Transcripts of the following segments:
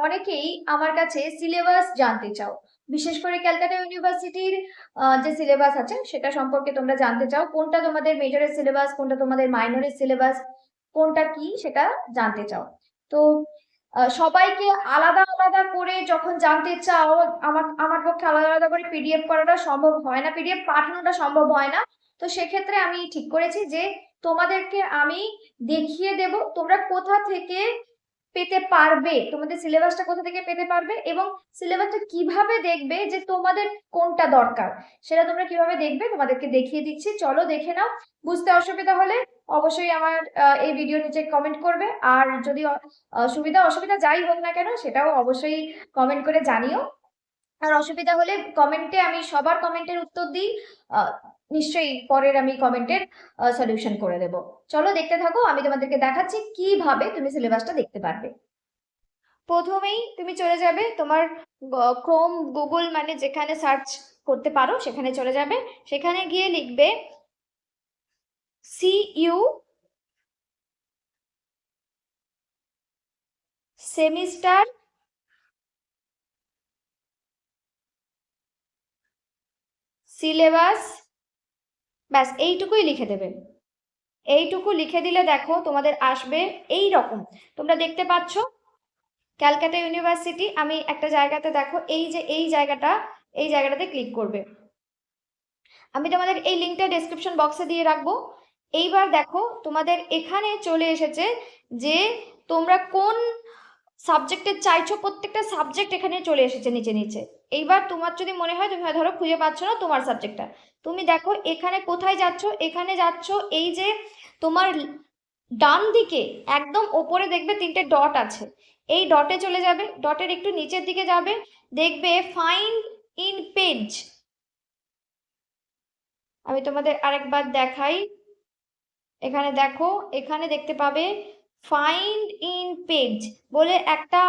অনেকেই আমার কাছে সিলেবাস জানতে চাও, বিশেষ করে ক্যালকাটা ইউনিভার্সিটির যে সিলেবাস আছে সেটা সম্পর্কে তোমরা জানতে চাও, কোনটা তোমাদের মেজরের সিলেবাস, কোনটা তোমাদের মাইনরের সিলেবাস, কোনটা কি সেটা জানতে চাও। তো সবাইকে আলাদা আলাদা করে যখন জানতে চাও, আমার আমার পক্ষে আলাদা আলাদা করে পিডিএফ করাটা সম্ভব হয় না, পিডিএফ পাঠানোটা সম্ভব হয় না। তো সেক্ষেত্রে আমি ঠিক করেছি যে তোমাদেরকে আমি দেখিয়ে দেব তোমরা কোথা থেকে পেতে পারবে, তোমাদের সিলেবাসটা কোথা থেকে পেতে পারবে, এবং সিলেবাসটা কিভাবে দেখবে যে তোমাদের কোনটা দরকার সেটা তোমরা কিভাবে দেখবে তোমাদেরকে দেখিয়ে দিচ্ছি। চলো দেখে নাও। বুঝতে অসুবিধা হলে অবশ্যই আমার এই ভিডিও নিচে কমেন্ট করবে, আর যদি সুবিধা অসুবিধা যাই হোক না কেন সেটাও অবশ্যই কমেন্ট করে জানিও। আর অসুবিধা হলে কমেন্টে, আমি সবার কমেন্টের উত্তর দিই, নিশ্চয়ই পরের আমি কমেন্টের সলিউশন করে দেব। চলো দেখতে থাকো, আমি তোমাদেরকে দেখাচ্ছি কিভাবে তুমি সিলেবাসটা দেখতে পারবে। প্রথমেই তুমি চলে যাবে তোমার ক্রোম গুগল মানে যেখানে সার্চ করতে পারো সেখানে চলে যাবে, সেখানে গিয়ে লিখবে CU সেমিস্টার সিলেবাস, ব্যাস এইটুকুই লিখে দেবে। এইটুকু লিখে দিলে দেখো তোমাদের আসবে এই রকম, তোমরা দেখতে পাচ্ছ ক্যালকাটা ইউনিভার্সিটি। আমি একটা জায়গাতে দেখো, এই যে এই জায়গাটা, এই জায়গাটাতে ক্লিক করবে। আমি তোমাদের এই লিঙ্কটা ডেসক্রিপশন বক্সে দিয়ে রাখবো। এইবার দেখো তোমাদের এখানে চলে এসেছে যে তোমরা কোন সাবজেক্টের চাইছো, প্রত্যেকটা সাবজেক্ট এখানে চলে এসেছে নিচে নিচে। এইবার তোমার যদি মনে হয় তুমি ধরো খুঁজে পাচ্ছ না তোমার সাবজেক্টটা, তুমি দেখো এখানে কোথায় যাচ্ছ, এখানে যাচ্ছ এই যে তোমার ডান দিকে একদম ওপরে দেখবে তিনটে ডট আছে, এই ডটে চলে যাবে, ডটের একটু নিচের দিকে যাবে, দেখবে ফাইন্ড ইন পেজ। আমি তোমাদের আরেকবার দেখাই, এখানে দেখো, এখানে দেখতে পাবে ফাইন্ড ইন পেজ বলে একটা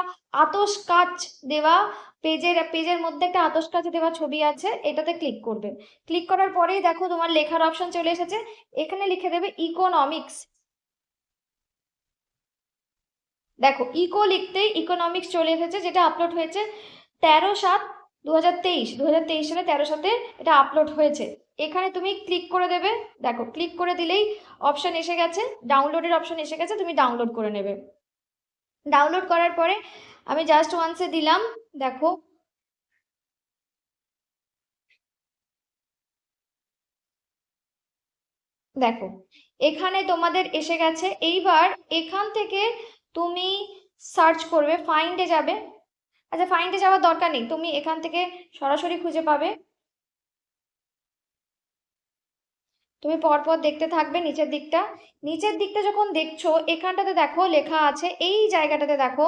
আতশ কাচ দেওয়া, পেজের মধ্যে একটা আতশ কাচ দেওয়া ছবি আছে, এটাতে ক্লিক করবে। ক্লিক করার পরেই দেখো তোমার লেখার অপশন চলে এসেছে, এখানে লিখে দেবে ইকোনমিক্স। দেখো ইকো লিখতেই ইকোনমিক্স চলে এসেছে, যেটা আপলোড হয়েছে 13/7/2023, 2023 সালে 13/7 এটা আপলোড হয়েছে। এখানে তুমি ক্লিক করে দেবে, দেখো ক্লিক করে দিলেই অপশন এসে গেছে, ডাউনলোডের অপশন এসে গেছে, তুমি ডাউনলোড করে নেবে। ডাউনলোড করার পরে আমি জাস্ট ওয়ান্সে দিলাম, দেখো দেখো এখানে তোমাদের এসে গেছে। এইবার এখান থেকে তুমি সার্চ করবে, ফাইন্ডে যাবে। আচ্ছা ফাইন্ডে যাওয়ার দরকার নেই, তুমি এখান থেকে সরাসরি খুঁজে পাবে। তুমি পরপর দেখতে থাকবে নিচের দিকটা, নিচের দিকটা যখন দেখছো এখানটাতে দেখো লেখা আছে, এই জায়গাটাতে দেখো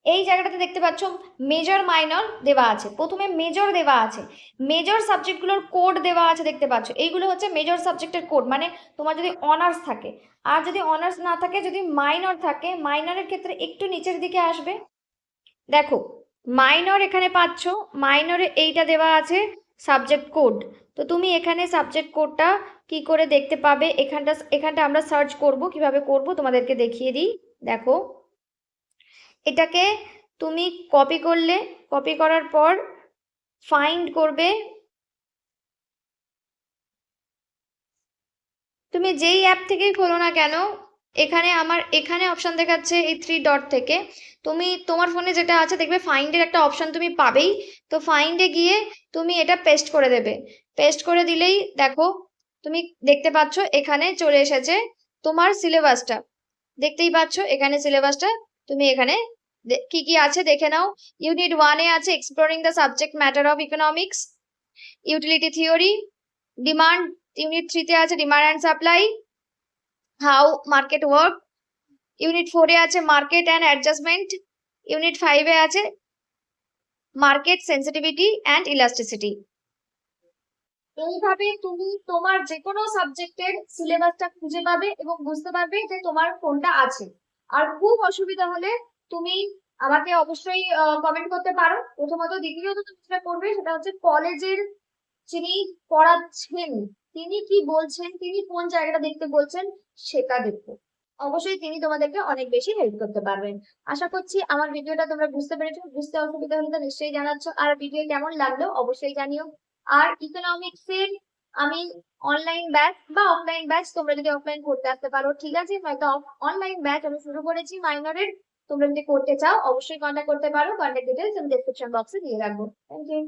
এই জায়গাটাতে দেখতে পাচ্ছ মেজর মাইনর দেওয়া আছে, প্রথমে মেজর দেওয়া আছে, মেজর সাবজেক্টগুলোর কোড দেওয়া আছে দেখতে পাচ্ছ, এইগুলো হচ্ছে মেজর সাবজেক্টের কোড, মানে তোমার যদি অনার্স থাকে। আর যদি অনার্স না থাকে, যদি মাইনর থাকে, মাইনরের ক্ষেত্রে একটু নিচের দিকে আসবে, দেখো মাইনর এখানে পাচ্ছ, মাইনরে এইটা দেওয়া আছে সাবজেক্ট কোড। তো তুমি এখানে সাবজেক্ট কোডটা কি করে দেখতে পাবে, এখানটা আমরা সার্চ করব, কিভাবে করব তোমাদেরকে দেখিয়ে দিই। দেখো এটাকে তুমি কপি করলে, কপি করার পর ফাইন্ড করবে, তুমি যেই অ্যাপ থেকেই খোলো না কেন, এখানে আমার এখানে অপশন দেখাচ্ছে এই 3 ডট থেকে, তুমি তোমার ফোনে যেটা আছে দেখবে ফাইন্ডের একটা অপশন তুমি পাবেই। তো ফাইন্ডে গিয়ে তুমি এটা পেস্ট করে দেবে, পেস্ট করে দিলেই দেখো তুমি দেখতে পাচ্ছ এখানে চলে এসেছে তোমার সিলেবাসটা, দেখতেই পাচ্ছ এখানে সিলেবাসটা। তুমি এখানে কি কি আছে দেখে নাও। ইউনিট 1-এ আছে exploring the subject matter of economics, utility theory, demand. Unit 3-তে আছে demand and supply, how market work. Unit 4-এ আছে মার্কেট অ্যান্ড অ্যাডজাস্টমেন্ট। ইউনিট 5-এ আছে মার্কেট সেন্সিটিভিটি অ্যান্ড ইলাস্টিসিটি। এইভাবে তুমি তোমার যে কোনো সাবজেক্টের সিলেবাসটা খুঁজে পাবে এবং বুঝতে পারবে যে তোমার কোনটা আছে। আর খুব অসুবিধা হলে তুমি আমাকে অবশ্যই কমেন্ট করতে পারো প্রথমত। দ্বিতীয়ত তুমি যেটা করবে সেটা হচ্ছে কলেজের যিনি পড়াচ্ছেন তিনি কি বলছেন, তিনি কোন জায়গাটা দেখতে বলছেন সেটা দেখো। অবশ্যই তিনি তোমাদেরকে অনেক বেশি হেল্প করতে পারবেন। আশা করছি আমার ভিডিওটা তোমরা বুঝতে পেরেছো। বুঝতে অসুবিধা হলে তো নিশ্চয়ই জানাচ্ছ, আর ভিডিও কেমন লাগলো অবশ্যই জানিও। আর ইকোনমিক্স এর আমি অনলাইন ব্যাচ বা অফলাইন ব্যাচ, তোমরা যদি অফলাইন করতে আসতে পারো ঠিক আছে, নয়তো অনলাইন ব্যাচ আমি শুরু করেছি মাইনরের। তোমরা যদি করতে চাও অবশ্যই কন্ট্যাক্ট করতে পারো, কন্ট্যাক্ট ডিটেলস আমি ডেসক্রিপশন বক্সে দিয়ে রাখবো। Thank you.